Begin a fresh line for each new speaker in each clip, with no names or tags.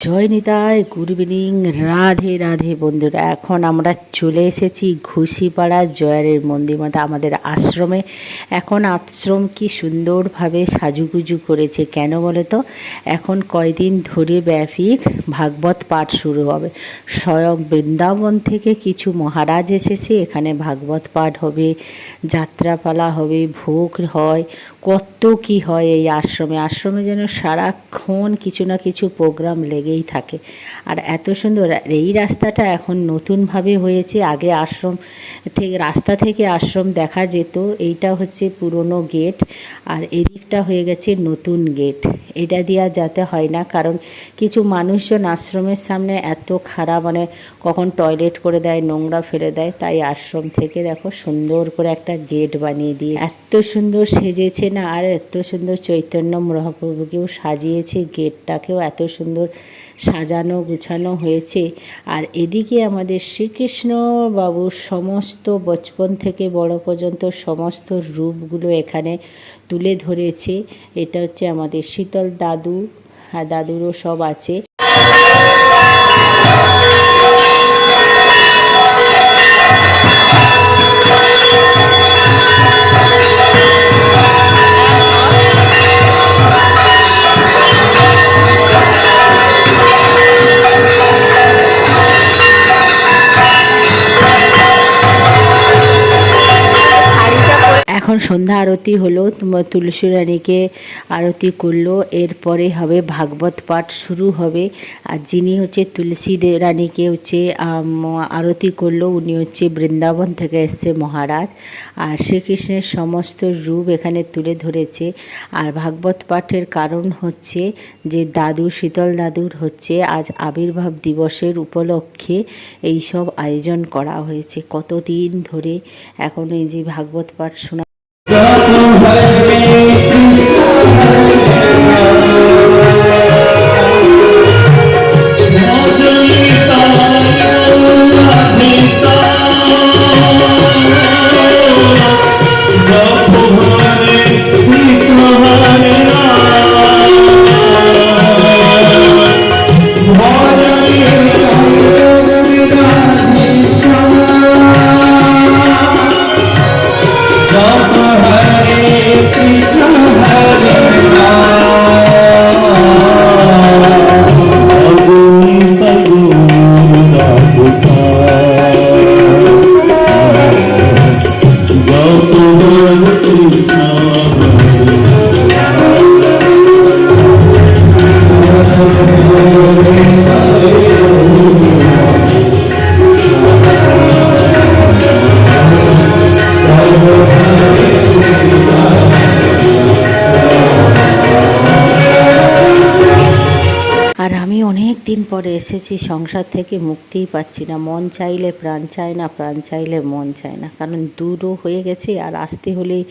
জয় Nitai, good evening, Radhe Radhe বন্ধুরা। এখন আমরা চলে এসেছি ঘুষিপাড়া জয়ারের মন্দির মধ্যে আমাদের আশ্রমে। এখন আশ্রম কি সুন্দরভাবে সাজুগুজু করেছে, কেন বলে তো এখন কয়দিন ধরে ব্যাপী ভাগবত পাঠ শুরু হবে। স্বয়ং বৃন্দাবন থেকে কিছু মহারাজ এসেছে, এখানে ভাগবত পাঠ হবে, যাত্রাপালা হবে, ভোগ হয়, কত কি হয় এই আশ্রমে যেন সারাক্ষণ কিছু না কিছু প্রোগ্রাম লেগেই থাকে। আর এত সুন্দর এই রাস্তাটা এখন নতুনভাবে হয়েছে। আগে আশ্রম থেকে রাস্তা থেকে আশ্রম দেখা যেত, এইটা হচ্ছে পুরনো গেট, আর এদিকটা হয়ে গেছে নতুন গেট। এটা দিয়া যেতে হয় না, কারণ কিছু মানুষজন আশ্রমের সামনে এত খারাপ, কখন টয়লেট করে দেয়, নোংরা ফেলে দেয়, তাই আশ্রম থেকে দেখো সুন্দর করে একটা গেট বানিয়ে দিয়ে এত সুন্দর সেজেছে না। আর এত সুন্দর চৈতন্য মহাপ্রভুকেও সাজিয়েছে, গেটটাকেও এত সুন্দর সাজানো গুছানো হয়েছে। আর এদিকে আমাদের শ্রীকৃষ্ণ বাবুর সমস্ত বচপন থেকে বড় পর্যন্ত সমস্ত রূপগুলো এখানে তুলে ধরেছে। এটা হচ্ছে আমাদের শীতল দাদু, দাদুরও সব আছে। এখন সন্ধ্যা আরতি হলো, তুলসী রানীকে আরতি করলো, এরপরে হবে ভাগবত পাঠ শুরু হবে। আর যিনি হচ্ছে তুলসী রানীকে হচ্ছে আরতি করলো, উনি হচ্ছে বৃন্দাবন থেকে এসছে মহারাজ। আর শ্রীকৃষ্ণের সমস্ত রূপ এখানে তুলে ধরেছে। আর ভাগবত পাঠের কারণ হচ্ছে যে দাদু, শীতল দাদুর হচ্ছে আজ আবির্ভাব দিবসের উপলক্ষে এই সব আয়োজন করা হয়েছে কতদিন ধরে। এখন এই যে ভাগবত পাঠ শোনা দিন পরে এসেছি, সংসার থেকে মুক্তিই পাচ্ছি না। মন চাইলে প্রাণ চায় না, প্রাণ চাইলে মন চায় না, কারণ দূরও হয়ে গেছে। আর আসতে হলেই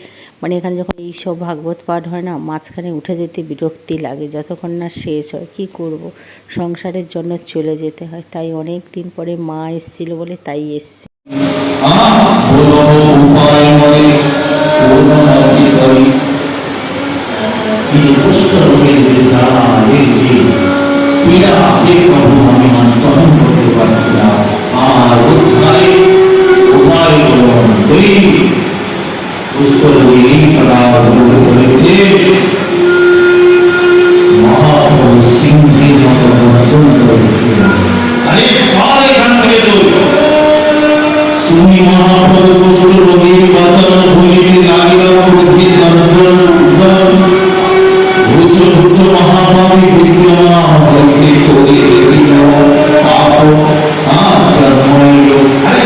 এখানে যখন এই সব ভাগবত পাঠ হয় না, মাঝখানে উঠে যেতে বিরক্তি লাগে, যতক্ষণ না শেষ হয়। কি করব, সংসারের জন্য চলে যেতে হয়। তাই অনেক দিন পরে মা এসেছিল বলে তাই এসছে।
পীড়া প্রভু আমি সহন করতে পারছি না, আর উদ্ধারে উপায় বলুন। সেই পুষ্করী করেছে মহাপ্রভু সিংহের মতো গর্জন করেছে। আরে সব এখান থেকে তো শুনি মহাপ্রভু পুষ্করীর বচন ভূমিতে লাগিল ক্রোধের গর্জন। বুঝ মহাপ্রভু বিদ্যমান হইতে তোরে দেখিল পাপ জন্মইল। আরে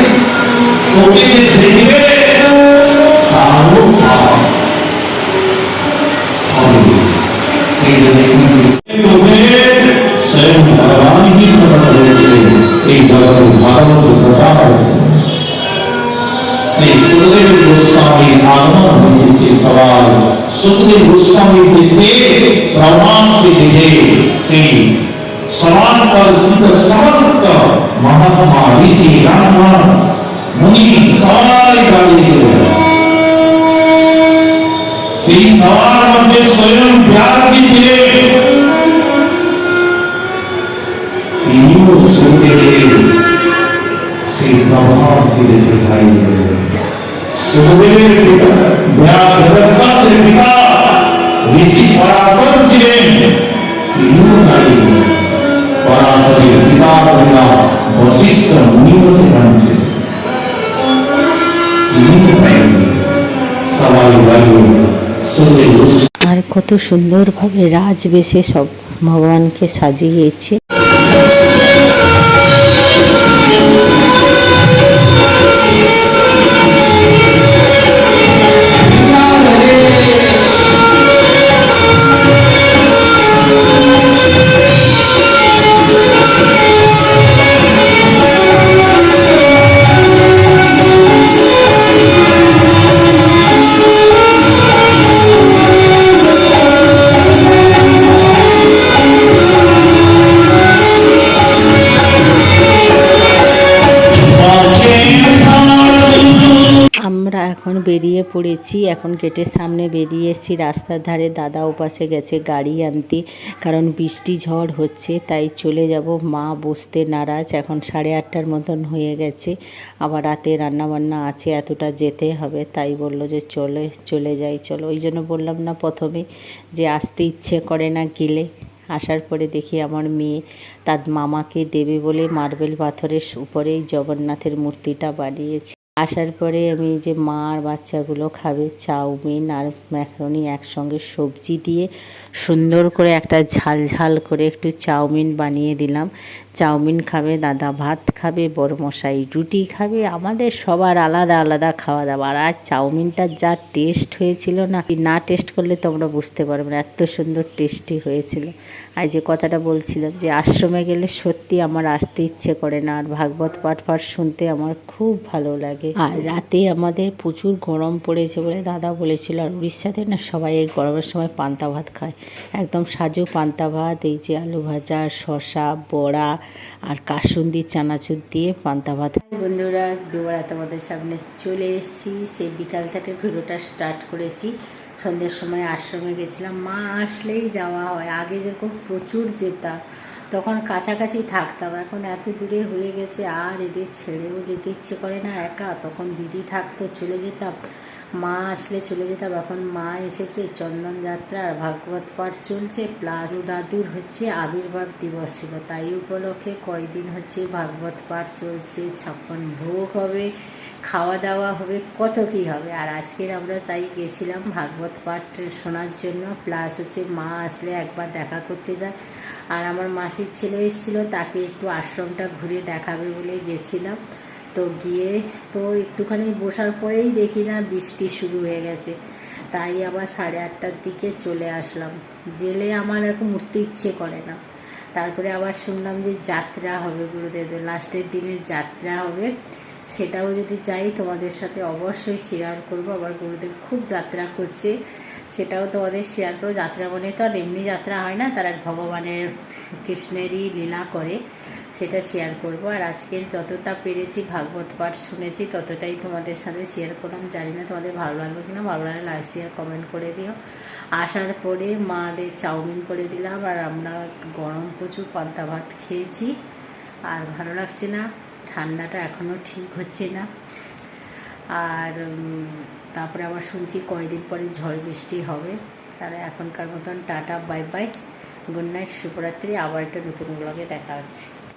তোকে যে দেখিবে তারও পাপ হবে। সেই স্বয়ং ভগবান হি প্রকট হয়েছে এই জগতের ভাগবত প্রচার হয়েছে। সেই সুখদেব গোস্বামীর আগমন হয়েছে। সেই সবাই সুখদেব গোস্বামীর যে তেজ প্রমাণকে দেখে সেই সমাজ স্থিত সমস্ত মহাত্মা ঋষি ব্রাহ্মণ মুনি সবাই দাঁড়িয়ে গেলেন। সেই সবার মধ্যে স্বয়ং ব্যাসজি ছিলেন। তিনিও শুনতে পেলেন সেই প্রভাব ধীরে ধীরে দাঁড়িয়ে গেলেন। সুখদেবের পিতা বেদব্যাসের পিতা ঋষি পরাশর ছিলেন, তিনিও দাঁড়িয়ে গেলেন। পরাশরের পিতার পিতা বশিষ্ঠ মুনিও সেখানে ছিলেন, তিনিও দাঁড়িয়ে গেলেন। সবাই দাঁড়িয়ে সুখদেব
আর কত সুন্দরভাবে রাজবেশে সব ভগবানকে সাজিয়েছে। আমরা এখন বেরিয়ে পড়েছি, এখন গেটের সামনে বেরিয়ে এসেছি। রাস্তার ধারে দাদা ওপাশে গেছে গাড়ি আনতে, কারণ বৃষ্টি ঝড় হচ্ছে, তাই চলে যাব। মা বসতে নারাজ, এখন 8:30টার মতন হয়ে গেছে, আবার রাতে রান্নাবান্না আছে, এতটা যেতে হবে, তাই বললো যে চলে যাই। চলো, ওই জন্য বললাম না প্রথমে যে আসতে ইচ্ছে করে না গেলে। আসার পরে দেখি আমার মেয়ে তার মামাকে দেবে বলে মার্বেল পাথরের উপরেই জগন্নাথের মূর্তিটা বানিয়েছে। আসার পরে আমি যে মা আর বাচ্চাগুলো খাবে চাউমিন আর ম্যাকারনি একসঙ্গে সবজি দিয়ে সুন্দর করে একটা ঝাল ঝাল করে একটু চাউমিন বানিয়ে দিলাম। চাউমিন খাবে, দাদা ভাত খাবে, বড়মশাই রুটি খাবে, আমাদের সবার আলাদা আলাদা খাওয়া দাওয়া। আর চাউমিনটা যা টেস্ট হয়েছিল না টেস্ট করলে তোমরা বুঝতে পারবে না, এত সুন্দর টেস্টি হয়েছিল। আর যে কথাটা বলছিলাম যে আশ্রমে গেলে সত্যি আমার আসতে ইচ্ছে করে না, আর ভাগবত পাঠ শুনতে আমার খুব ভালো লাগে। আর রাতে আমাদের প্রচুর গরম পড়েছে বলে দাদা বলেছিল, আর উড়িষ্যাতে না সবাই এই গরমের সময় পান্তা ভাত খায়, একদম সাজু পান্তা ভাত, এই যে আলু ভাজা, শসা, বড়া আর কাসুন্দি চানাচুর দিয়ে পান্তা ভাত। বন্ধুরা, দুবার তোমাদের সামনে চলে এসেছি। সেই বিকাল থেকে ভিডিওটা স্টার্ট করেছি। সন্ধ্যের সময় আশ্রমে গেছিলাম, মা আসলেই যাওয়া হয়। আগে যেরকম প্রচুর যেতাম, তখন কাছাকাছি থাকতাম, এখন এত দূরে হয়ে গেছে আর এদের ছেড়েও যেতে ইচ্ছে করে না একা। তখন দিদি থাকতো, চলে যেতাম, মা আসলে চলে যেতাম। এখন মা এসেছে, চন্দন যাত্রা আর ভাগবত পাঠ চলছে, প্লাস দাদুর হচ্ছে আবির্ভাব দিবস ছিল, তাই উপলক্ষে কয়দিন হচ্ছে ভাগবত পাঠ চলছে, 56 ভোগ হবে, খাওয়া দাওয়া হবে, কত কী হবে। আর আজকের আমরা তাই গেছিলাম ভাগবত পাঠ শোনার জন্য, প্লাস হচ্ছে মা আসলে একবার দেখা করতে যায়। আর আমার মাসির ছেলে এসেছিলো, তাকে একটু আশ্রমটা ঘুরে দেখাবে বলে গেছিলাম। তো গিয়ে তো একটুখানি বসার পরেই দেখি না বৃষ্টি শুরু হয়ে গেছে, তাই আবার 8:30টার দিকে চলে আসলাম। জেলে আমার এরকম উঠতে ইচ্ছে করে না। তারপরে আবার শুনলাম যে যাত্রা হবে গুরুদেবের, লাস্টের দিনে যাত্রা হবে, সেটাও যদি যাই তোমাদের সাথে অবশ্যই শেয়ার করবো। আবার গুরুদেব খুব যাত্রা করছে, সেটাও তোমাদের শেয়ার করবো। যাত্রা মানে তো আর এমনি যাত্রা হয় না, তারা ভগবানের কৃষ্ণেরই লীলা করে, সেটা শেয়ার করব। আর আজকের যতটা পেরেছি ভাগবত পাঠ শুনেছি ততটাই তোমাদের সাথে শেয়ার করলাম। জানি না তোমাদের ভালো লাগবে কিনা, ভালো লাগলে লাইক শেয়ার কমেন্ট করে দিও। আসার পরে মাদের চাউমিন করে দিলাম, আর আমরা গরম প্রচুর পান্তা ভাত খেয়েছি, আর ভালো লাগছে না, ঠান্ডাটা এখনও ঠিক হচ্ছে না। আর তারপরে আবার শুনছি কয়েকদিন পরে ঝড় বৃষ্টি হবে। তাহলে এখনকার মতন tata, bye bye, good night, শুভরাত্রি। আবার একটা নতুন ব্লগে দেখা হচ্ছে।